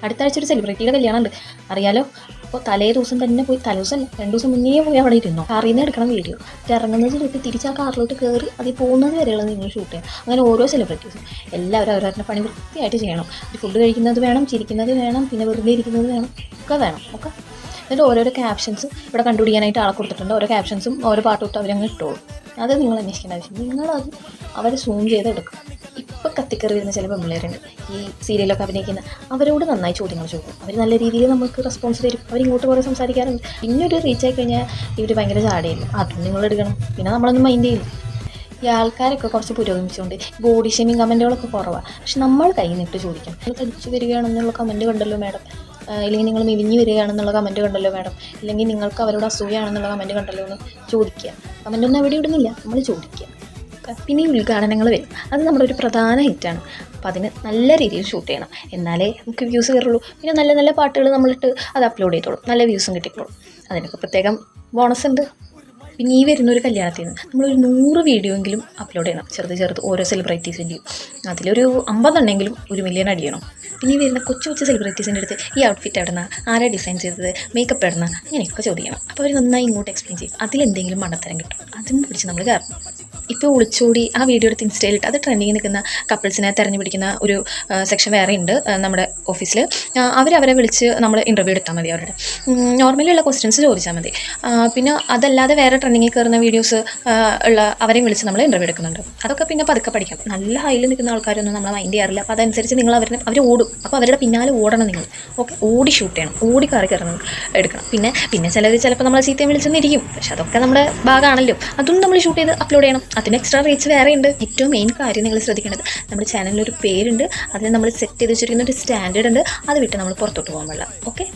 അടുത്ത ആഴ്ച ഒരു സെലിബ്രിറ്റിയുടെ കല്യാണം ഉണ്ട്, അറിയാലോ. അപ്പോൾ തലേ ദിവസം തന്നെ പോയി, തലേദിവസമല്ല 2 ദിവസം മുന്നേ പോയി അവിടെ ഇരുന്നോ, കാറിൽ നിന്ന് എടുക്കണം വീഡിയോ. ഇറങ്ങുന്നത് തൊട്ട് തിരിച്ച് ആ കാറിലോട്ട് കയറി അതിൽ പോകുന്നത് വരെയുള്ള നിങ്ങൾ ഷൂട്ട് ചെയ്യണം. അങ്ങനെ ഓരോ സെലിബ്രിറ്റീസും എല്ലാവരും അവരവരുടെ പണി വൃത്തിയായിട്ട് ചെയ്യണം. ഫുഡ് കഴിക്കുന്നത് വേണം, ചിരിക്കുന്നത് വേണം, പിന്നെ വെറുതെ ഇരിക്കുന്നത് വേണം, ഒക്കെ വേണം. ഒക്കെ എന്നിട്ട് ഓരോരോ ക്യാപ്ഷൻസ് ഇവിടെ കണ്ടുപിടിക്കാനായിട്ട് ആളെ കൊടുത്തിട്ടുണ്ട്. ഓരോ ക്യാപ്ഷൻസും ഓരോ പാട്ടോട്ട് അവരങ്ങ് ഇട്ടോളും. അത് നിങ്ങൾ അന്വേഷിക്കേണ്ട ആവശ്യം, നിങ്ങളത് അവരെ സൂം ചെയ്തെടുക്കും. ഇപ്പോൾ കത്തിക്കറി വരുന്ന ചില പെമ്പിള്ളേരുണ്ട്, ഈ സീരിയലൊക്കെ അഭിനയിക്കുന്ന, അവരോട് നന്നായി ചോദ്യങ്ങൾ ചോദിക്കും. അവർ നല്ല രീതിയിൽ നമുക്ക് റെസ്പോൺസ് തരും. അവരിങ്ങോട്ട് കുറേ സംസാരിക്കാറുണ്ട്. പിന്നെ ഒരു റീച്ച് ആയി കഴിഞ്ഞാൽ ഇവർ ഭയങ്കര ചാടിയില്ല, അതും നിങ്ങൾ എടുക്കണം. പിന്നെ നമ്മളൊന്നും മൈൻഡ് ചെയ്യില്ല. ഈ ആൾക്കാരൊക്കെ കുറച്ച് പുരോഗമിച്ചുകൊണ്ട് ബോഡി ഷേമിങ് കമൻറ്റുകളൊക്കെ കുറവാണ്. പക്ഷെ നമ്മൾ കൈ നിട്ട് ചോദിക്കണം, നിങ്ങൾ തടിച്ച് വരികയാണെന്നുള്ള കമൻറ്റ് കണ്ടല്ലോ മാഡം, ഇല്ലെങ്കിൽ നിങ്ങൾ മെലിഞ്ഞ് വരികയാണെന്നുള്ള കമൻറ്റ് കണ്ടല്ലോ മാഡം, ഇല്ലെങ്കിൽ നിങ്ങൾക്ക് അവരോട് അസൂയാണെന്നുള്ള കമൻറ്റ് കണ്ടല്ലോ എന്ന് ചോദിക്കുക. കമൻറ്റൊന്നും എവിടെ ഇടുന്നില്ല, നമ്മൾ ചോദിക്കുക. പിന്നെ ഈ ഉദ്ഘാടനങ്ങൾ വരും, അത് നമ്മുടെ ഒരു പ്രധാന ഹിറ്റാണ്. അപ്പോൾ അതിന് നല്ല രീതിയിൽ ഷൂട്ട് ചെയ്യണം, എന്നാലേ നമുക്ക് വ്യൂസ് കയറുള്ളൂ. പിന്നെ നല്ല നല്ല പാട്ടുകൾ നമ്മളിട്ട് അത് അപ്ലോഡ് ചെയ്തോളും, നല്ല വ്യൂസും കിട്ടിക്കോളും. അതിനൊക്കെ പ്രത്യേകം ബോണസ് ഉണ്ട്. പിന്നെ ഈ വരുന്നൊരു കല്യാണത്തിൽ നിന്ന് നമ്മളൊരു 100 വീഡിയോ എങ്കിലും അപ്ലോഡ് ചെയ്യണം, ചെറുത് ഓരോ സെലിബ്രിറ്റീസിൻ്റെയും. അതിലൊരു 50 എണ്ണെങ്കിലും 1 മില്യൺ അടിയണം. പിന്നെ ഈ വരുന്ന കൊച്ചു സെലിബ്രിറ്റീസിൻ്റെ അടുത്ത് ഈ ഔട്ട്ഫിറ്റ് എവിടുന്ന, ആരാ ഡിസൈൻ ചെയ്തത്, മേക്കപ്പ് എവിടുന്ന, അങ്ങനെയൊക്കെ ചോദിക്കണം. അപ്പോൾ അവർ നന്നായി ഇങ്ങോട്ട് എക്സ്പ്ലെയിൻ ചെയ്യും. അതിലെന്തെങ്കിലും മണ്ടത്തരം കിട്ടും, അതും പിടിച്ച് നമ്മൾ കയറണം. ഇപ്പോൾ ഒളിച്ചോടി ആ വീഡിയോ എടുത്ത് ഇൻസ്റ്റയിലിട്ട് അത് ട്രെൻഡിങ്ങിൽ നിൽക്കുന്ന കപ്പിൾസിനെ തിരഞ്ഞു പിടിക്കുന്ന ഒരു സെക്ഷൻ വേറെ ഉണ്ട് നമ്മുടെ ഓഫീസിൽ. അവരെ വിളിച്ച് നമ്മൾ ഇൻ്റർവ്യൂ എടുത്താൽ മതി. അവരുടെ നോർമലി ഉള്ള ക്വസ്റ്റ്യൻസ് ചോദിച്ചാൽ മതി. പിന്നെ അതല്ലാതെ വേറെ ട്രെൻഡിങ്ങിൽ കയറുന്ന വീഡിയോസ് ഉള്ള അവരെയും വിളിച്ച് നമ്മൾ ഇൻ്റർവ്യൂ എടുക്കുന്നുണ്ട്. അതൊക്കെ പിന്നെ പതുക്കെ പഠിക്കാം. നല്ല ഹൈയിൽ നിൽക്കുന്ന ആൾക്കാരൊന്നും നമ്മൾ മൈൻഡ് ചെയ്യാറില്ല. അപ്പോൾ അതനുസരിച്ച് നിങ്ങൾ അവർ ഓടും. അപ്പോൾ അവരുടെ പിന്നാലെ ഓടണം നിങ്ങൾ. ഓക്കെ, ഓടി ഷൂട്ട് ചെയ്യണം, ഓടി കയറി എടുക്കണം. പിന്നെ ചിലപ്പോൾ നമ്മളെ ചീത്തയും വിളിച്ചെന്നിരിക്കും, പക്ഷെ അതൊക്കെ നമ്മുടെ ഭാഗമാണല്ലോ. അതും നമ്മൾ ഷൂട്ട് ചെയ്ത് അപ്ലോഡ് ചെയ്യണം. അതിന് എക്സ്ട്രാ റീച്ച് വേറെ ഉണ്ട്. ഏറ്റവും മെയിൻ കാര്യം നിങ്ങൾ ശ്രദ്ധിക്കേണ്ടത്, നമ്മുടെ ചാനലിലൊരു പേരുണ്ട്, അതിന് നമ്മൾ സെറ്റ് ചെയ്ത് വെച്ചിരിക്കുന്ന ഒരു സ്റ്റാൻഡേർഡ് ഉണ്ട്. അത് വിട്ട് നമ്മൾ പുറത്തോട്ട് പോകാൻ പാടില്ല. ഓക്കെ.